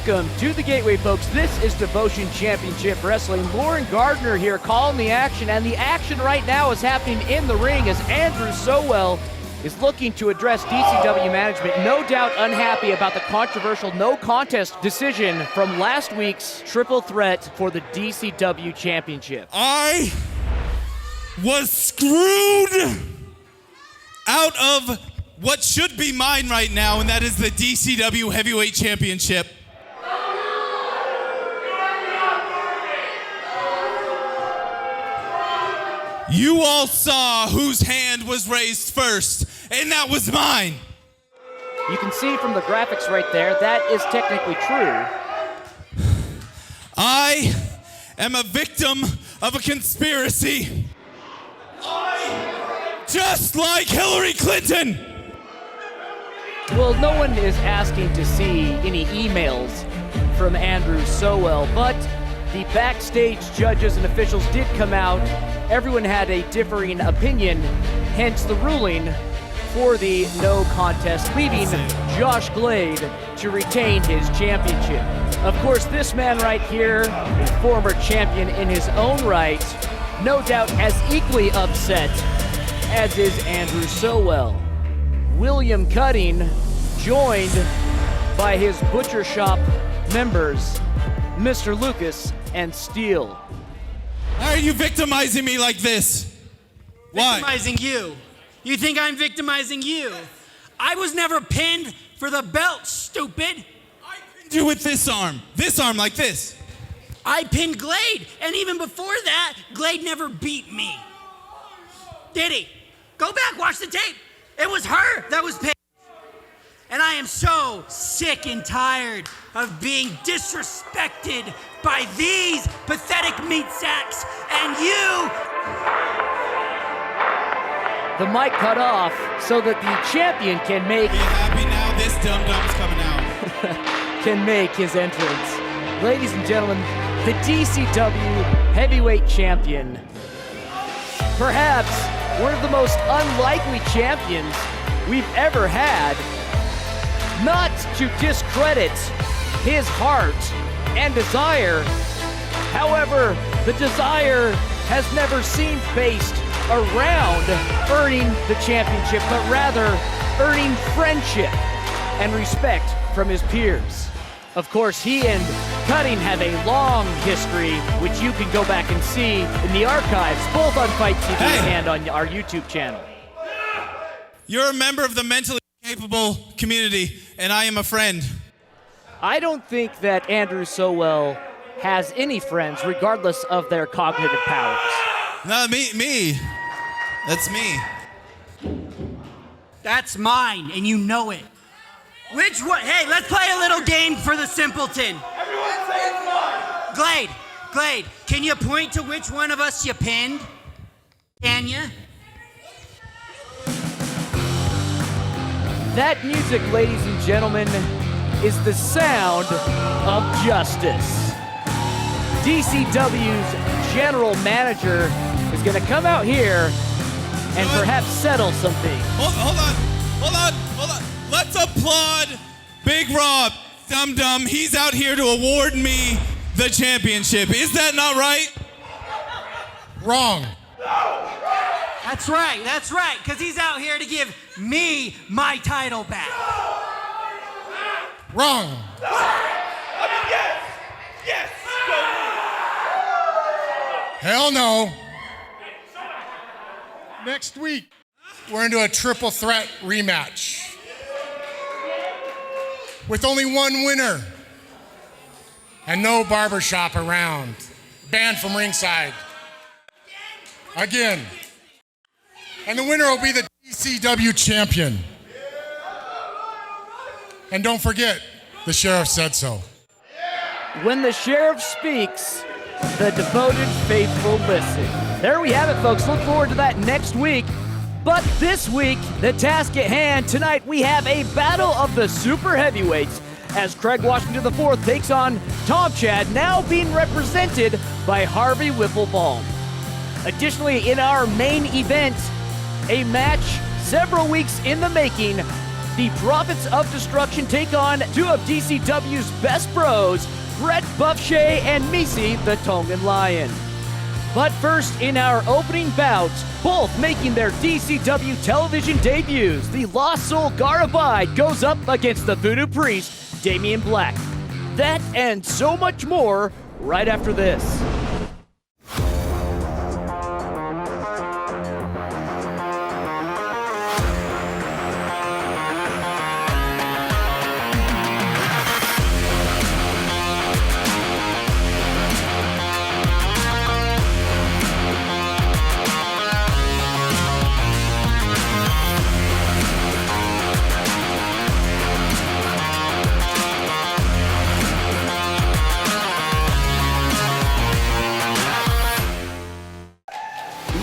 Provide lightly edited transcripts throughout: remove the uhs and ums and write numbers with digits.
Welcome to the Gateway, folks. This is Devotion Championship Wrestling. Lauren Gardner here calling the action, and the action right now is happening in the ring as Andrew Sowell is looking to address DCW management, no doubt unhappy about the controversial no contest decision from last week's triple threat for the DCW Championship. I was screwed out of what should be mine right now, and that is the DCW Heavyweight Championship. You all saw whose hand was raised first, and that was mine. You can see from the graphics right there, that is technically true. I am a victim of a conspiracy. Just like Hillary Clinton. Well, no one is asking to see any emails from Andrew Sowell, but the backstage judges and officials did come out. Everyone had a differing opinion, hence the ruling for the no contest, leaving Josh Glade to retain his championship. Of course, this man right here, a former champion in his own right, no doubt as equally upset as is Andrew Sowell. William Cutting, joined by his butcher shop members, Mr. Lucas and Steele. Why are you victimizing me like this? Why? Victimizing you. You think I'm victimizing you? I was never pinned for the belt, stupid. I pinned you with this arm like this. I pinned Glade, and even before that, Glade never beat me. Did he? Go back, watch the tape. It was her that was pinned. And I am so sick and tired of being disrespected by these pathetic meat sacks and you. The mic cut off so that the champion can make... Be happy now, this dum-dum's coming out. can make his entrance. Ladies and gentlemen, the DCW Heavyweight Champion. Perhaps one of the most unlikely champions we've ever had. Not to discredit his heart and desire. However, the desire has never seemed based around earning the championship, but rather earning friendship and respect from his peers. Of course, he and Cutting have a long history, which you can go back and see in the archives, both on Fight TV and on our YouTube channel. You're a member of the mentally capable community, and I am a friend. I don't think that Andrew Sowell has any friends, regardless of their cognitive powers. No, me. That's me. That's mine, and you know it. Which one? Hey, let's play a little game for the simpleton. Everyone say it's mine. Glade, can you point to which one of us you pinned? Can you? That music, ladies and gentlemen, is the sound of justice. DCW's general manager is going to come out here and perhaps settle something. Hold on. Let's applaud Big Rob, Dum-Dum. He's out here to award me the championship. Is that not right? Wrong. That's right, because he's out here to give me my title back. Wrong. Yes. Hell no. Next week, we're into a triple threat rematch with only one winner and no barbershop around. Banned from ringside. Again. And the winner will be the DCW champion. And don't forget, the sheriff said so. When the sheriff speaks, the devoted faithful listen. There we have it, folks. Look forward to that next week. But this week, the task at hand, tonight we have a battle of the super heavyweights as Craig Washington IV takes on Tom Chad, now being represented by Harvey Whipplebaum. Additionally, in our main event, a match several weeks in the making, the Prophets of Destruction take on two of DCW's best bros, Brett Buffshay and Misi, the Tongan Lion. But first, in our opening bout, both making their DCW television debuts, the Lost Soul Garabai goes up against the Voodoo Priest, Damien Black. That and so much more right after this.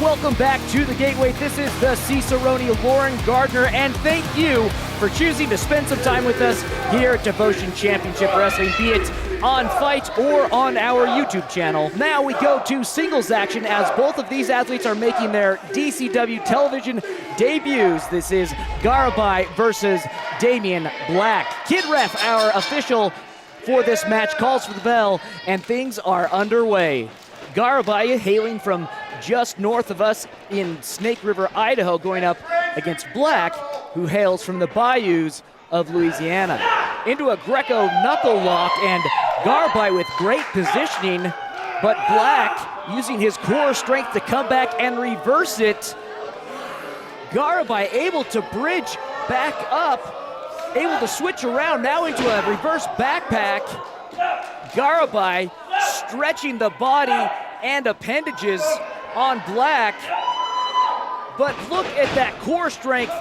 Welcome back to the Gateway. This is the Cicerone Lauren Gardner, and thank you for choosing to spend some time with us here at Devotion Championship Wrestling, be it on Fight or on our YouTube channel. Now we go to singles action as both of these athletes are making their DCW television debuts. This is Garibai versus Damien Black. Kid Ref, our official for this match, calls for the bell, and things are underway. Garibai, hailing from just north of us in Snake River, Idaho, going up against Black, who hails from the bayous of Louisiana. Into a Greco knuckle lock, and Garibai with great positioning, but Black using his core strength to come back and reverse it. Garibai able to bridge back up, able to switch around now into a reverse backpack. Garibai stretching the body and appendages on Black, but look at that core strength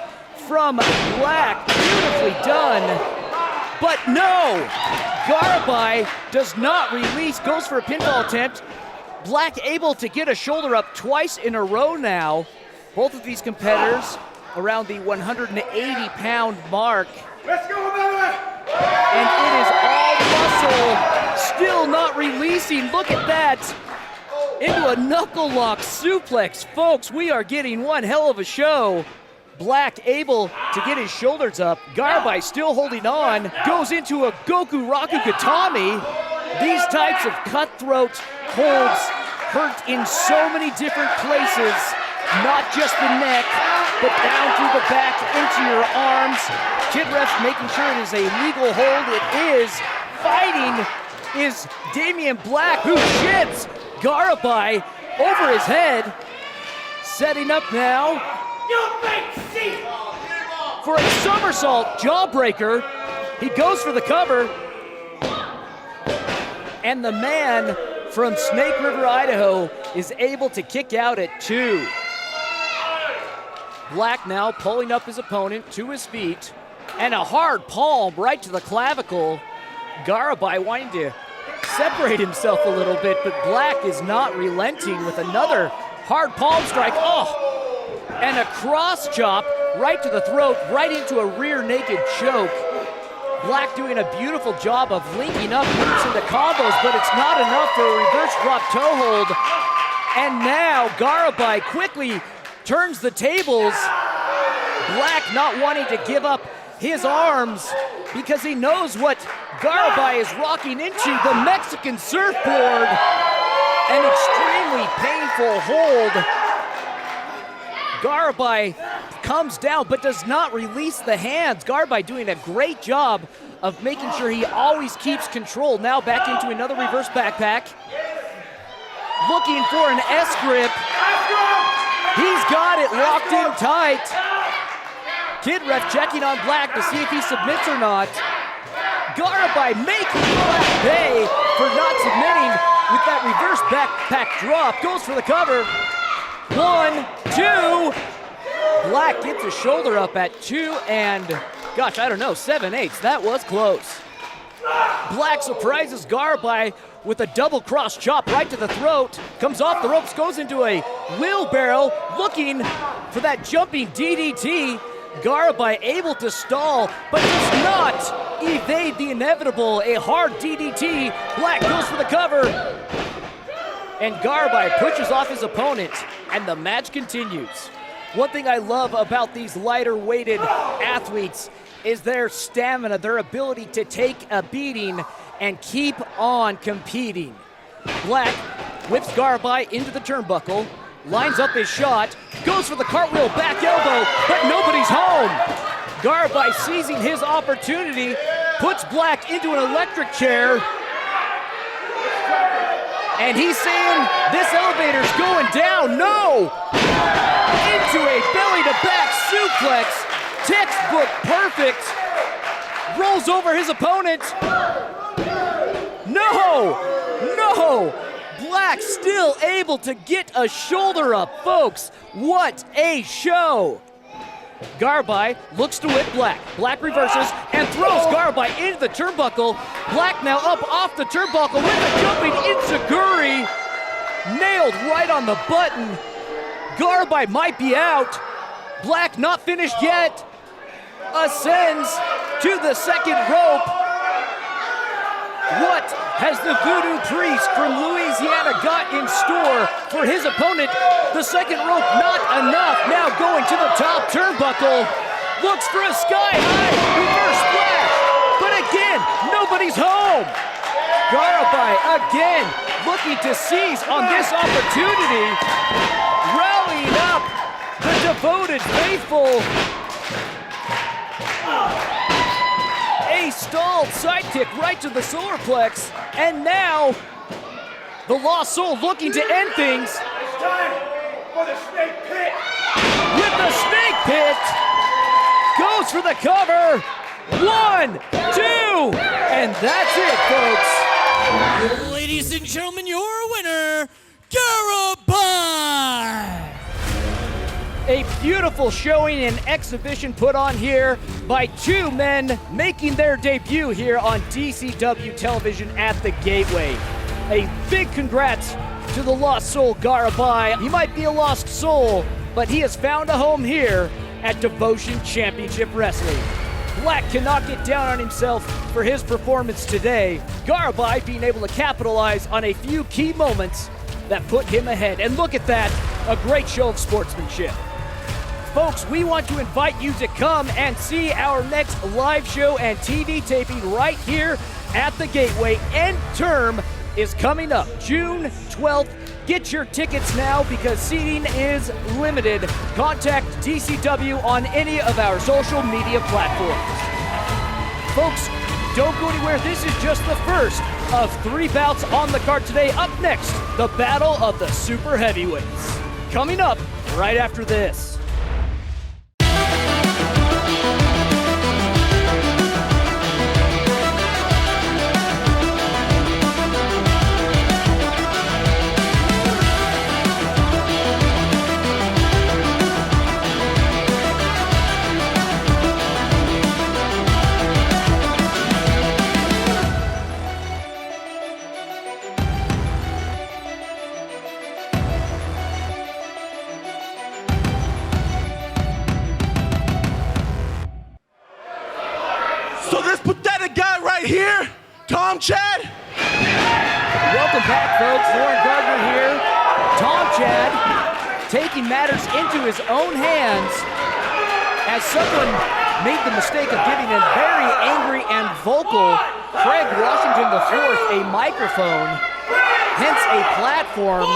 from Black, beautifully done. But no, Garibai does not release, goes for a pinfall attempt. Black able to get a shoulder up twice in a row now. Both of these competitors around the 180-pound mark. Let's go, brother! And it is all muscle, still not releasing. Look at that. Into a knuckle lock suplex. Folks, we are getting one hell of a show. Black able to get his shoulders up. Garibai still holding on. Goes into a Goku Raku Gatami. These types of cutthroat holds hurt in so many different places. Not just the neck, but down through the back into your arms. Kid Ref making sure it is a legal hold. It is. Fighting is Damien Black, who shits Garibai over his head. Setting up now for a somersault jawbreaker. He goes for the cover. And the man from Snake River, Idaho is able to kick out at 2. Black now pulling up his opponent to his feet, and a hard palm right to the clavicle. Garibai wanting to separate himself a little bit, but Black is not relenting with another hard palm strike. Oh, and a cross chop right to the throat, right into a rear naked choke. Black doing a beautiful job of linking up roots into combos, but it's not enough for a reverse drop toe hold. And now Garibai quickly turns the tables. Black not wanting to give up his arms because he knows what Garibai is rocking into, the Mexican surfboard. An extremely painful hold. Garibai comes down but does not release the hands. Garibai doing a great job of making sure he always keeps control. Now back into another reverse backpack. Looking for an S-grip. He's got it locked in tight. Kid Ref checking on Black to see if he submits or not. Garibai making Black pay for not submitting with that reverse backpack drop. Goes for the cover. 1, 2. Black gets his shoulder up at 2 and, gosh, I don't know, 7/8. That was close. Black surprises Garibai with a double cross chop right to the throat. Comes off the ropes, goes into a wheelbarrow, looking for that jumping DDT. Garibai able to stall, but does not evade the inevitable. A hard DDT. Black goes for the cover. And Garibai pushes off his opponent, and the match continues. One thing I love about these lighter-weighted athletes is their stamina, their ability to take a beating and keep on competing. Black whips Garibai into the turnbuckle, lines up his shot, goes for the cartwheel back elbow, but nobody's home. Garibai seizing his opportunity, puts Black into an electric chair, and he's saying this elevator's going down. No! Into a belly-to-back suplex, textbook perfect, rolls over his opponent. No! Black still able to get a shoulder up, folks. What a show! Garabai looks to whip Black. Black reverses and throws Garabai into the turnbuckle. Black now up off the turnbuckle with a jumping enziguri. Nailed right on the button. Garabai might be out. Black not finished yet. Ascends to the second rope. What has the voodoo priest from Louisiana got in store for his opponent? The second rope not enough. Now going to the top turnbuckle. Looks for a sky-high reverse splash. But again, nobody's home. Garabai again looking to seize on this opportunity. Rallying up the devoted faithful. A stalled sidekick right to the solar plex, and now the Lost Soul looking to end things. It's time for the snake pit. With the snake pit, goes for the cover. 1, 2, and that's it, folks. Ladies and gentlemen, your winner, Garabai! A beautiful showing and exhibition put on here by two men making their debut here on DCW television at the Gateway. A big congrats to the Lost Soul Garabai. He might be a lost soul, but he has found a home here at Devotion Championship Wrestling. Black cannot get down on himself for his performance today. Garabai being able to capitalize on a few key moments that put him ahead. And look at that, a great show of sportsmanship. Folks, we want to invite you to come and see our next live show and TV taping right here at the Gateway. End term is coming up June 12th. Get your tickets now because seating is limited. Contact DCW on any of our social media platforms. Folks, don't go anywhere. This is just the first of 3 bouts on the card today. Up next, the Battle of the Super Heavyweights. Coming up right after this. So this pathetic guy right here, Tom Chad. Welcome back, folks. Lauren Gardner here. Tom Chad taking matters into his own hands as someone made the mistake of giving a very angry and vocal Craig Washington IV a microphone, hence a platform.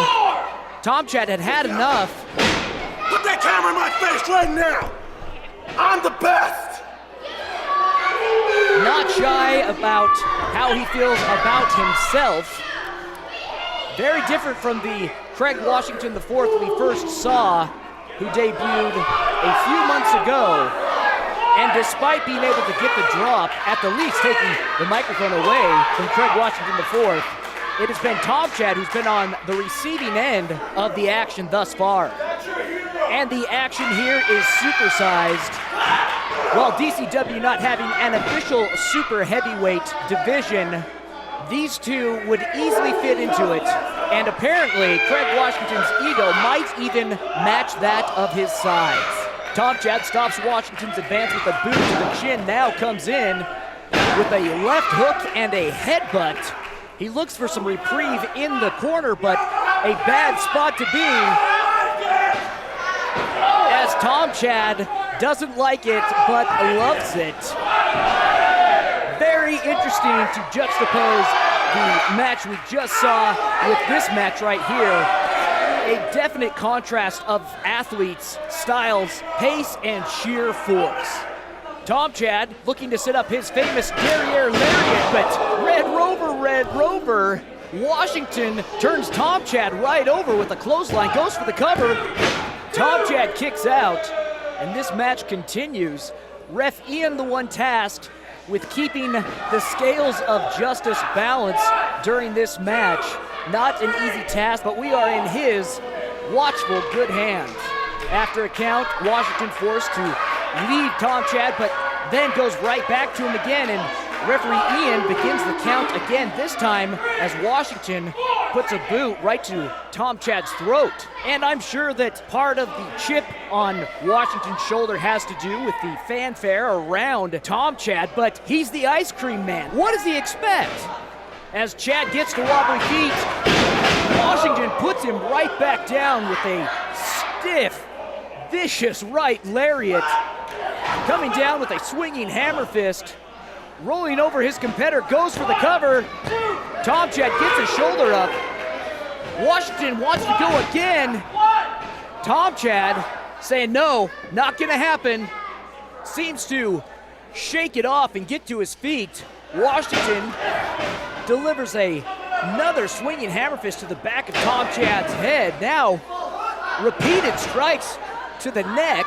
Tom Chad had enough. Put that camera in my face right now. I'm the best. Not shy about how he feels about himself. Very different from the Craig Washington IV we first saw, who debuted a few months ago. And despite being able to get the drop, at the least taking the microphone away from Craig Washington IV, it has been Tom Chad who's been on the receiving end of the action thus far. And the action here is supersized. While DCW not having an official super heavyweight division, these two would easily fit into it, and apparently Craig Washington's ego might even match that of his size. Tom Chad stops Washington's advance with a boot to the chin, now comes in with a left hook and a headbutt. He looks for some reprieve in the corner, but a bad spot to be. as Tom Chad doesn't like it, but loves it. Very interesting to juxtapose the match we just saw with this match right here. A definite contrast of athletes, styles, pace, and sheer force. Tom Chad looking to set up his famous derriere lariat, but Red Rover. Washington turns Tom Chad right over with a clothesline, goes for the cover. Tom Chad kicks out, and this match continues. Ref Ian, the one tasked with keeping the scales of justice balanced during this match. Not an easy task, but we are in his watchful good hands. After a count, Washington forced to leave Tom Chad, but then goes right back to him again, and referee Ian begins the count again, this time as Washington puts a boot right to Tom Chad's throat. And I'm sure that part of the chip on Washington's shoulder has to do with the fanfare around Tom Chad, but he's the ice cream man. What does he expect? As Chad gets to wobbly feet, Washington puts him right back down with a stiff, vicious right lariat. Coming down with a swinging hammer fist. Rolling over his competitor, goes for the cover. Tom Chad gets his shoulder up. Washington wants to go again. Tom Chad saying no, not gonna happen. Seems to shake it off and get to his feet. Washington delivers another swinging hammer fist to the back of Tom Chad's head. Now, repeated strikes to the neck.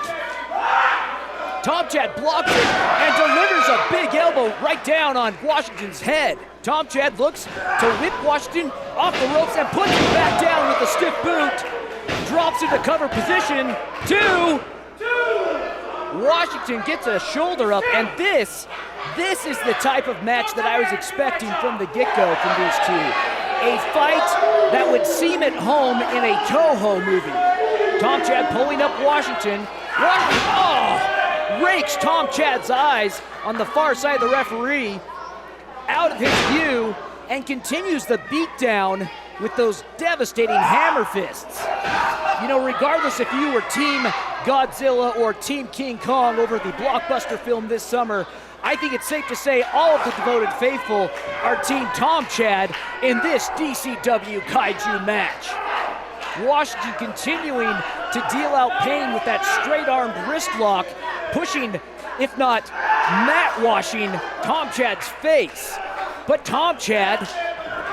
Tom Chad blocks it and delivers a big elbow right down on Washington's head. Tom Chad looks to whip Washington off the ropes and puts him back down with a stiff boot. Drops into cover position. Two. Washington gets a shoulder up, and this is the type of match that I was expecting from the get-go from these two. A fight that would seem at home in a Toho movie. Tom Chad pulling up Washington. Rakes Tom Chad's eyes on the far side of the referee, out of his view, and continues the beatdown with those devastating hammer fists. You know, regardless if you were Team Godzilla or Team King Kong over the blockbuster film this summer, I think it's safe to say all of the devoted faithful are Team Tom Chad in this DCW Kaiju match. Washington continuing to deal out pain with that straight-armed wrist lock, pushing, if not mat washing, Tom Chad's face. But Tom Chad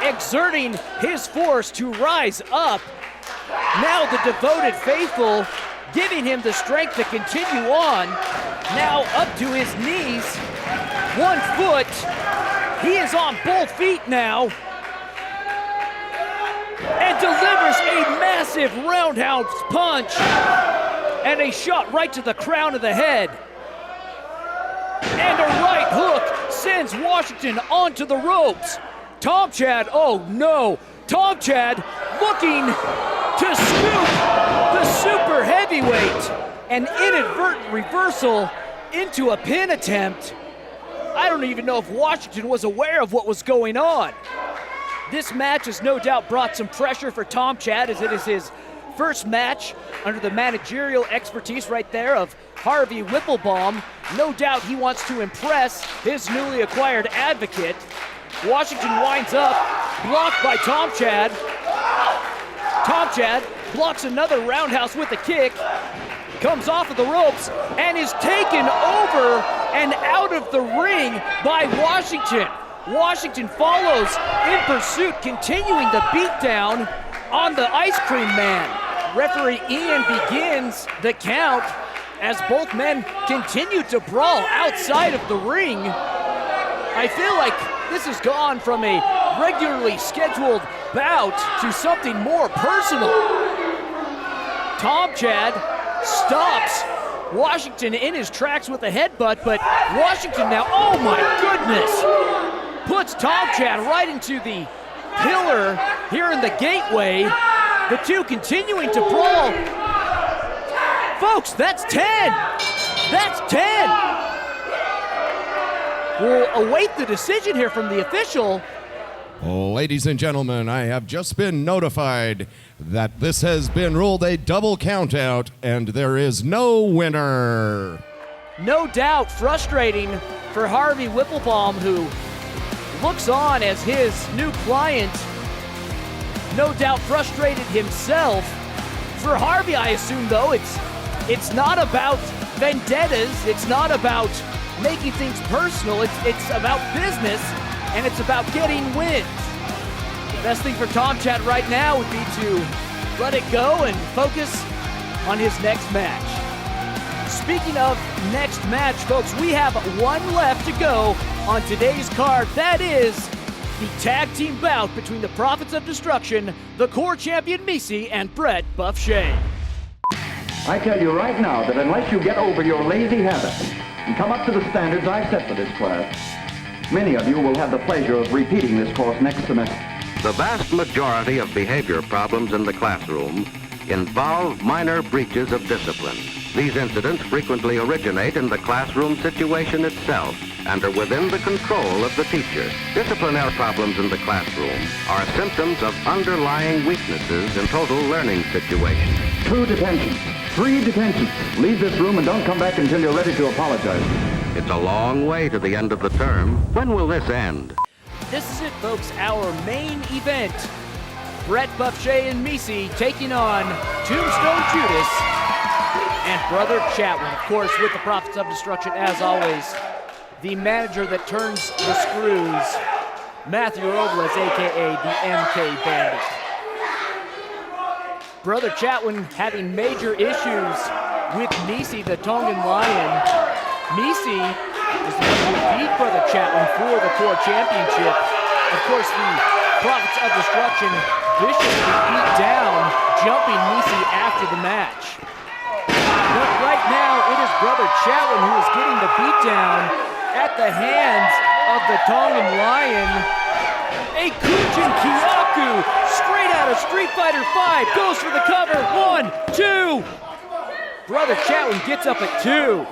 exerting his force to rise up. Now the devoted faithful giving him the strength to continue on. Now up to his knees. 1 foot. He is on both feet now. And delivers a massive roundhouse punch and a shot right to the crown of the head. And a right hook sends Washington onto the ropes. Tom Chad, oh no, Tom Chad looking to scoop the super heavyweight. An inadvertent reversal into a pin attempt. I don't even know if Washington was aware of what was going on. This match has no doubt brought some pressure for Tom Chad, as it is his first match under the managerial expertise right there of Harvey Whipplebaum. No doubt he wants to impress his newly acquired advocate. Washington winds up, blocked by Tom Chad. Tom Chad blocks another roundhouse with a kick, comes off of the ropes, and is taken over and out of the ring by Washington. Washington follows in pursuit, continuing the beatdown on the ice cream man. Referee Ian begins the count as both men continue to brawl outside of the ring. I feel like this has gone from a regularly scheduled bout to something more personal. Tom Chad stops Washington in his tracks with a headbutt, but Washington now, oh my goodness, puts Tom Chad right into the pillar here in the gateway. The two continuing to brawl. Folks, that's 10. That's 10. We'll await the decision here from the official. Ladies and gentlemen, I have just been notified that this has been ruled a double countout and there is no winner. No doubt frustrating for Harvey Whipplebaum, who looks on as his new client. No doubt frustrated himself. For Harvey, I assume, though, it's not about vendettas. It's not about making things personal. It's about business, and it's about getting wins. The best thing for Tom Chat right now would be to let it go and focus on his next match. Speaking of next match, folks, we have one left to go on today's card. That is the tag team bout between the Prophets of Destruction, the core champion Misi, and Brett Buffshay. I tell you right now that unless you get over your lazy habits and come up to the standards I've set for this class, many of you will have the pleasure of repeating this course next semester. The vast majority of behavior problems in the classroom involve minor breaches of discipline. These incidents frequently originate in the classroom situation itself and are within the control of the teacher. Disciplinary problems in the classroom are symptoms of underlying weaknesses in total learning situations. 2 detentions, 3 detentions. Leave this room and don't come back until you're ready to apologize. It's a long way to the end of the term. When will this end? This is it, folks, our main event. Brett Buffshay and Misi taking on Tombstone Judas and Brother Chatwin, of course, with the Prophets of Destruction, as always. The manager that turns the screws, Matthew Roblez, a.k.a. the MK Bandit. Brother Chatwin having major issues with Misi, the Tongan Lion. Misi is the one who beat Brother Chatwin for the core championship. Of course, the Prophets of Destruction viciously beat down, jumping Misi after the match. But right now, it is Brother Chatwin who is getting the beatdown at the hands of the Tongan Lion. A Kujin Kyaku, straight out of Street Fighter V, goes for the cover. 1, 2. Brother Chatwin gets up at 2.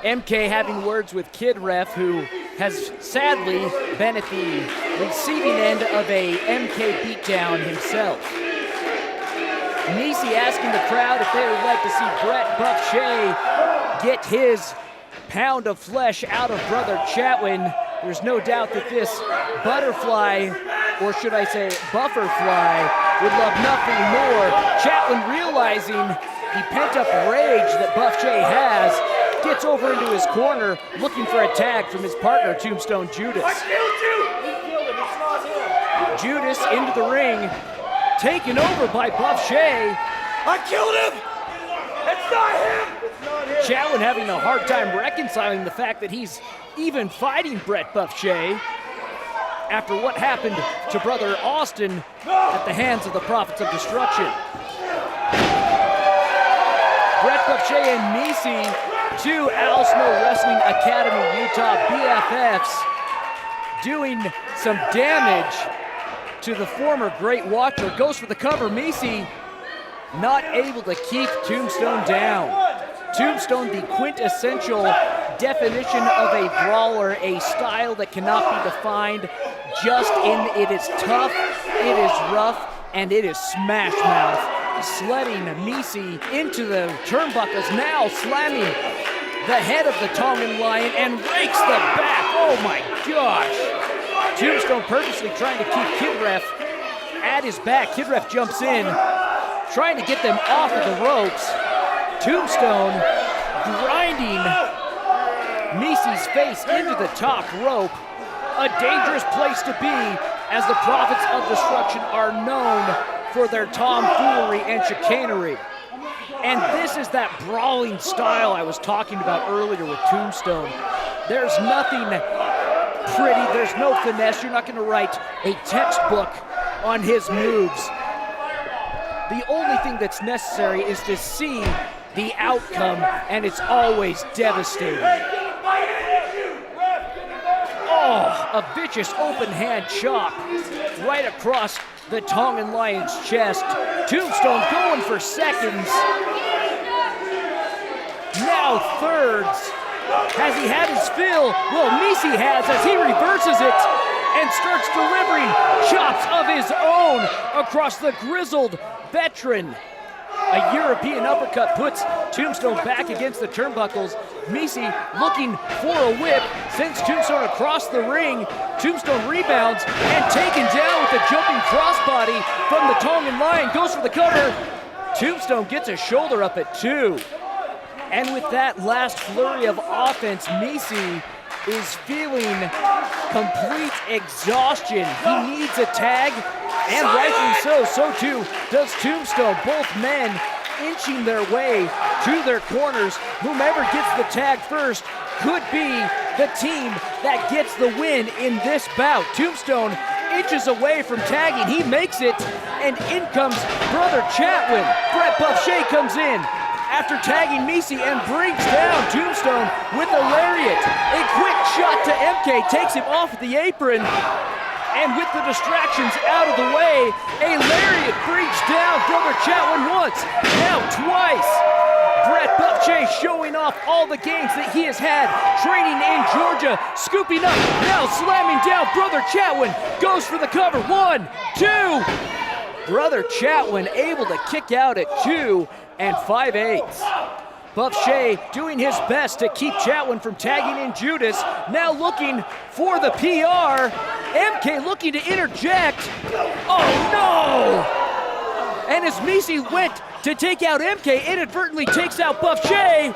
MK having words with Kid Ref, who has sadly been at the receiving end of a MK beatdown himself. Misi asking the crowd if they would like to see Brett Buffshay get his pound of flesh out of Brother Chatwin. There's no doubt that this butterfly, or should I say bufferfly, would love nothing more. Chatwin, realizing the pent-up rage that Buffshay has, gets over into his corner, looking for a tag from his partner, Tombstone Judas. I killed you! You killed him, it's not him. Judas into the ring, taken over by Buffshay. I killed him! It's not him! It's not him! Chatwin having a hard time reconciling the fact that he's even fighting Brett Buffshay after what happened to Brother Austin at the hands of the Prophets of Destruction. Brett Buffshay and Misi, 2 Al Snow Wrestling Academy Utah BFFs, doing some damage to the former Great Watcher. Goes for the cover. Misi not able to keep Tombstone down. Tombstone, the quintessential definition of a brawler, a style that cannot be defined, just in it is tough, it is rough, and it is smash mouth. Sledding Misi into the turnbuckles, now slamming the head of the Tongan Lion and rakes the back. Oh my gosh. Tombstone purposely trying to keep Kid Ref at his back. Kid Ref jumps in, trying to get them off of the ropes. Tombstone grinding Misi's face into the top rope. A dangerous place to be, as the Prophets of Destruction are known for their tomfoolery and chicanery. And this is that brawling style I was talking about earlier with Tombstone. There's nothing pretty, there's no finesse. You're not going to write a textbook on his moves. The only thing that's necessary is to see the outcome, and it's always devastating. Oh, a vicious open hand chop right across the Tongan Lion's chest. Tombstone going for seconds. Now thirds. Has he had his fill? Well, Misi has, as he reverses it. and starts delivering chops of his own across the grizzled veteran. A European uppercut puts Tombstone back against the turnbuckles. Misi looking for a whip, sends Tombstone across the ring. Tombstone rebounds and taken down with a jumping crossbody from the Tongan Lion. Goes for the cover. Tombstone gets a shoulder up at 2. And with that last flurry of offense, Misi is feeling complete exhaustion. He needs a tag, and rightfully so. So too does Tombstone. Both men inching their way to their corners. Whomever gets the tag first could be the team that gets the win in this bout. Tombstone inches away from tagging. He makes it, and in comes brother Chatwin. Brett Buffshay comes in after tagging Misi and brings down Tombstone with a lariat. A quick shot to MK takes him off the apron, and with the distractions out of the way, a lariat brings down brother Chatwin once, now twice. Brett Buffshay showing off all the gains that he has had training in Georgia, scooping up, now slamming down brother Chatwin, goes for the cover, 1, 2. Brother Chatwin able to kick out at 2 and 5/8. Buffshay doing his best to keep Chatwin from tagging in Judas, now looking for the PR. MK looking to interject. Oh no! And as Misi went to take out MK, inadvertently takes out Buffshay.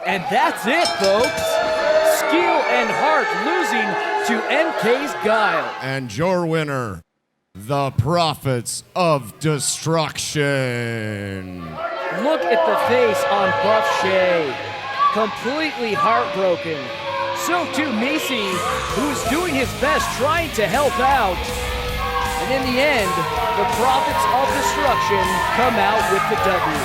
And that's it, folks. Skill and heart losing to MK's guile. And your winner, the Prophets of Destruction. Look at the face on Buffshay. Completely heartbroken. So too Misi, who's doing his best trying to help out. And in the end, the Prophets of Destruction come out with the W.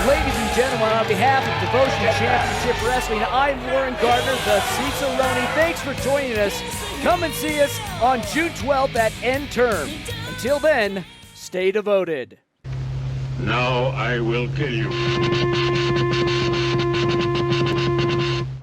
Ladies and gentlemen, on behalf of Devotion Championship Wrestling, I'm Warren Gardner, the Cicerone. Thanks for joining us. Come and see us on June 12th at End Term. Until then, stay devoted. Now I will kill you.